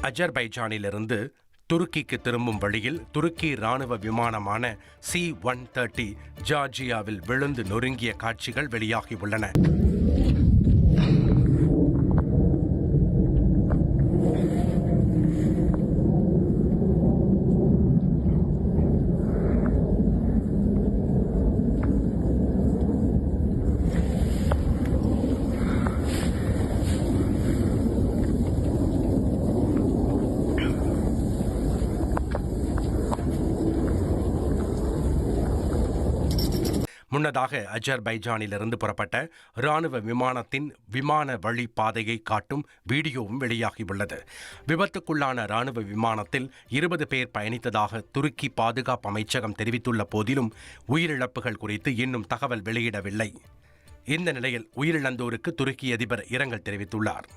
அஜர்பைஜானிலிருந்து துருக்கிக்கு திரும்பும் வழியில் துருக்கி ராணுவ விமானமான C-130 ஜார்ஜியாவில் விழுந்து நொறுங்கிய காட்சிகள் வெளியாகியுள்ளன. முன்னதாக அஜர்பைஜானிலிருந்து புறப்பட்ட ராணுவ விமானத்தின் விமான வழி பாதையை காட்டும் வீடியோவும் வெளியாகியுள்ளது. விபத்துக்குள்ளான ராணுவ விமானத்தில் 20 பேர் பயணித்ததாக துருக்கி பாதுகாப்பு அமைச்சகம் தெரிவித்துள்ள போதிலும் உயிரிழப்புகள் குறித்து இன்னும் தகவல் வெளியிடவில்லை. இந்த நிலையில் உயிரிழந்தோருக்கு துருக்கி அதிபர் இரங்கல் தெரிவித்துள்ளார்.